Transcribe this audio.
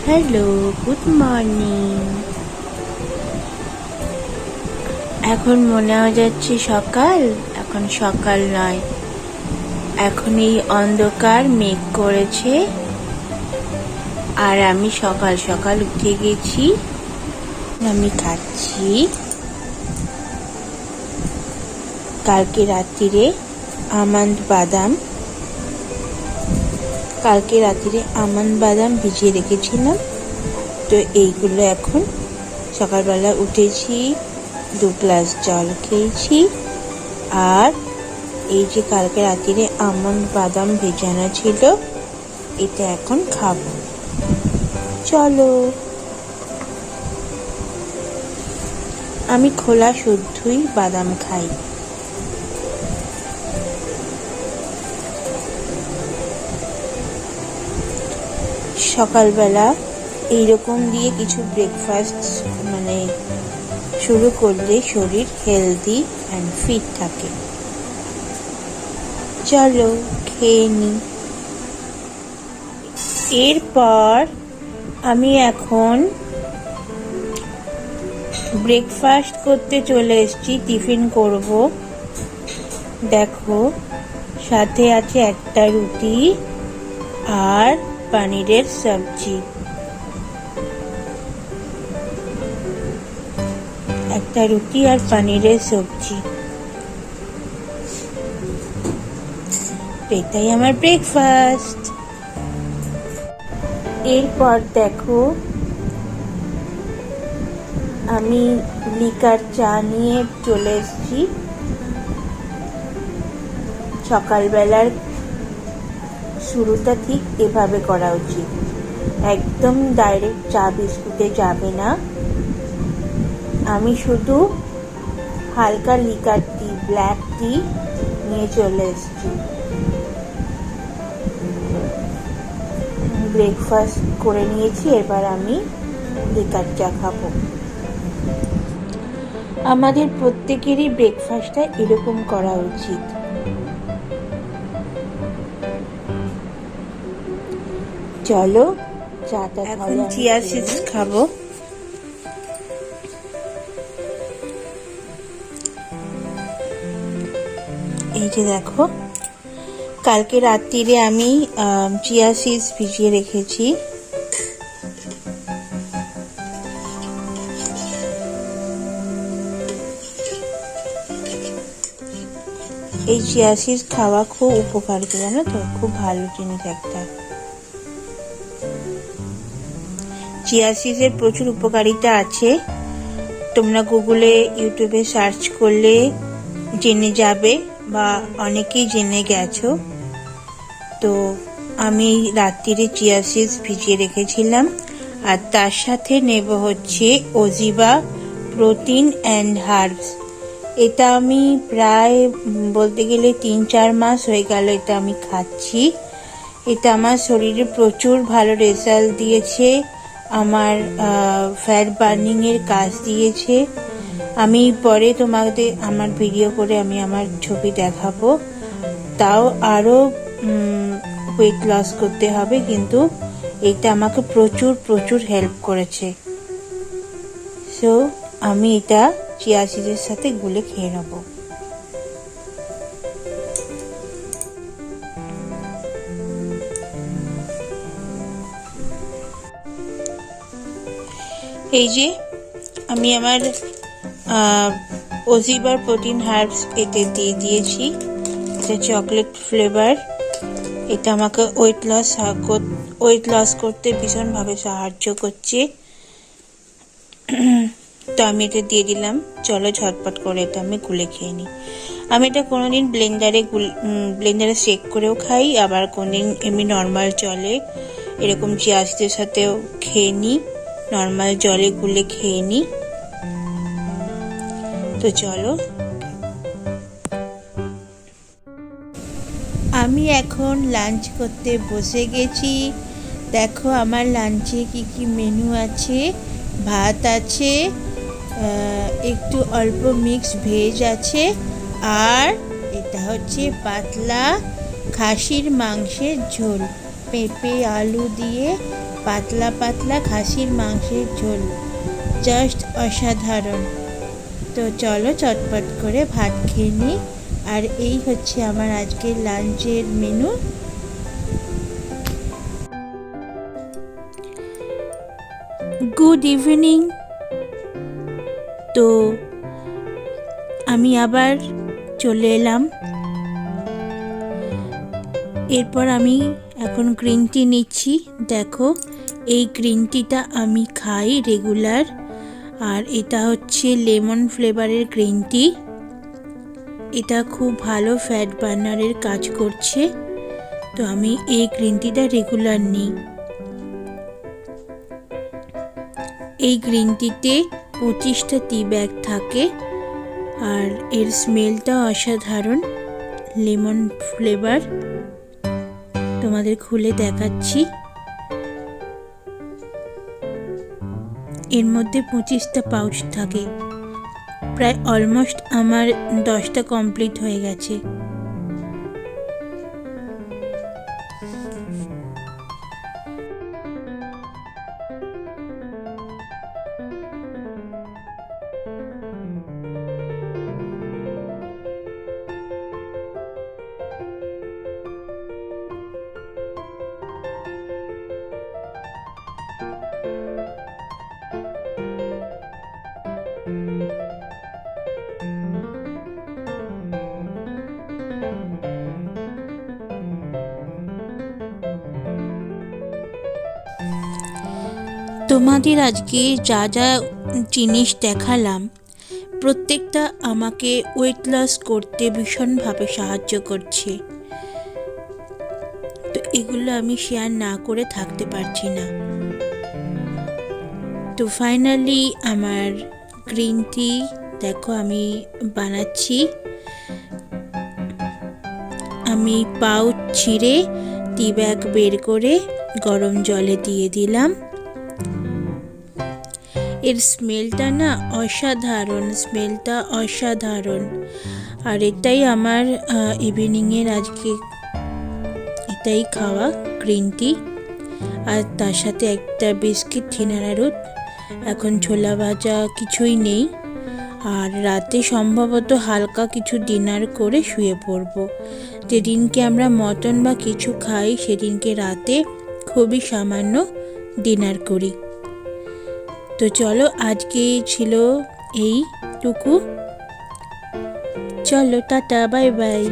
Hello, good morning. এখন মনে হয়ে যাচ্ছে সকাল, এখন সকাল নয়, এখন এই অন্ধকার মেঘ করেছে। আর আমি সকাল সকাল উঠে গেছি। আমি খাচ্ছি কালকে রাত্রিরে আমন্ড বাদাম। কালকে রাত্রিরে আমন্ড বাদাম ভিজিয়ে রেখেছিলাম, তো এইগুলো এখন সকালবেলা উঠেছি, 2 গ্লাস জল খেয়েছি। আর এই যে কালকে রাত্রিরে আমন্ড বাদাম ভেজানো ছিল, এটা এখন খাবো। চলো। আমি খোলা শুদ্ধই বাদাম খাই। সকালবেলা এইরকম দিয়ে কিছু ব্রেকফাস্ট শুরু করলে শরীর হেলদি অ্যান্ড ফিট থাকে। চলো খেয়ে নি। এরপর আমি এখন ব্রেকফাস্ট করতে চলে এসেছি, টিফিন করব। দেখো, সাথে আছে একটা রুটি আর পনিরের সবজি। একটা রুটি আর পনিরের সবজি, এটাই আমার ব্রেকফাস্ট। এরপর দেখো, আমি লিকার চা নিয়ে চলে এসেছি। সকালবেলার শুরুটা ঠিক এভাবে করা উচিত, একদম ডাইরেক্ট চা বিস্কুটে যাবে না। আমি শুধু হালকা লিকার টি, ব্ল্যাক টি নিয়ে চলে এসেছি। ব্রেকফাস্ট করে নিয়েছি, এবার আমি লিকার চা খাবো। আমাদের প্রত্যেকেরই ব্রেকফাস্টটা এরকম করা উচিত। চলো চাটা এখন চিয়া সিডস খাবো। এই যে দেখো, কালকে রাত্রিরে আমি চিয়া সিডস ভিজিয়ে রেখেছি। এই চিয়া সিডস খাওয়া খুব উপকারী, জানো তো, খুব ভালো জিনিস একটা। চিয়া সিডসের প্রচুর উপকারিতা আছে, তোমরা গুগলে ইউটিউবে সার্চ করলে জেনে যাবে, বা অনেকেই জেনে গেছো। তো আমি রাত্রিরে চিয়া সিডস ভিজিয়ে রেখেছিলাম, আর তার সাথে নেব হচ্ছে ওজিবা প্রোটিন অ্যান্ড হার্বস। এটা আমি প্রায় বলতে গেলে 3-4 মাস হয়ে গেল এটা আমি খাচ্ছি। এটা আমার শরীরে প্রচুর ভালো রেজাল্ট দিয়েছে, আমার ফ্যাট বার্নিং এর কাজ দিয়েছে। আমি পরে তোমাদের আমার ভিডিও করে আমি আমার ছবি দেখাবো। তাও আরো ওয়েট লস করতে হবে, কিন্তু এটা আমাকে প্রচুর প্রচুর হেল্প করেছে। সো আমি এটা চিয়া সিডসের সাথে গুলে খেয়ে নেব। এই যে আমি আমার ওজিবার প্রোটিন হার্বস এতে দিয়ে দিয়েছি। এটা চকলেট ফ্লেভার। এটা আমাকে ওয়েট লস করতে ভীষণভাবে সাহায্য করছে। তো আমি এটা দিয়ে দিলাম। চলো ঝটপট করে এটা আমি গুলে খেয়ে নিই। আমি এটা কোনোদিন ব্লেন্ডারে শেক করেও খাই, আবার কোনোদিন এমনি নর্মাল জলে এরকম চিয়া সিডসের সাথেও খেয়ে নিই, নর্মাল জলে গুলে খেয়ে নিই। তো চলো, আমি এখন লাঞ্চ করতে বসে গেছি। দেখো আমার লাঞ্চে কি কি মেনু আছে। ভাত আছে, একটু অল্প মিক্স ভেজ আছে, আর এটা হচ্ছে পাতলা খাসির মাংসের ঝোল। পেঁপে আলু দিয়ে পাতলা পাতলা খাসির মাংসের ঝোল, জাস্ট অসাধারণ। তো চলো চটপট করে ভাত খেয়ে নিই। আর এই হচ্ছে আমার আজকের লাঞ্চের মেনু। Good evening. তো আমি আবার চলে এলাম। এরপর আমি এখন গ্রিন টি নিচ্ছি। দেখো, এই গ্রিন টিটা আমি খাই রেগুলার, আর এটা হচ্ছে লেমন ফ্লেভারের গ্রিন টি। এটা খুব ভালো ফ্যাট বার্নারের কাজ করছে, তো আমি এই গ্রিন টিটা রেগুলার নিই। এই গ্রিন টিতে 25টা টি ব্যাগ থাকে, আর এর স্মেলটা অসাধারণ, লেমন ফ্লেভার। তোমাদের খুলে দেখাচ্ছি। এর মধ্যে 25টা পাউচ থাকে। প্রায় অলমোস্ট আমার 10টা কমপ্লিট হয়ে গেছে। তোমাদের আজকে যা যা জিনিস দেখালাম, প্রত্যেকটা আমাকে ওয়েট লস করতে ভীষণভাবে সাহায্য করছে। তো এগুলো আমি শেয়ার না করে থাকতে পারছি না। তো ফাইনালি আমার গ্রিন টি দেখো আমি বানাচ্ছি। আমি পাউচ ছিঁড়ে টি ব্যাগ বের করে গরম জলে দিয়ে দিলাম। এর স্মেলটা না অসাধারণ, স্মেলটা অসাধারণ। আর এটাই আমার ইভিনিংয়ের আজকে এটাই খাওয়া, গ্রিন টি। আর তার সাথে একটা বিস্কিট, ঠিনারা রুট। এখন ছোলা ভাজা কিছুই নেই। আর রাতে সম্ভবত হালকা কিছু ডিনার করে শুয়ে পড়বো। যেদিনকে আমরা মটন বা কিছু খাই, সেদিনকে রাতে খুবই সামান্য ডিনার করি। তো চলো, আজকে ছিল এইটুকু। চলো, টাটা, বাই বাই।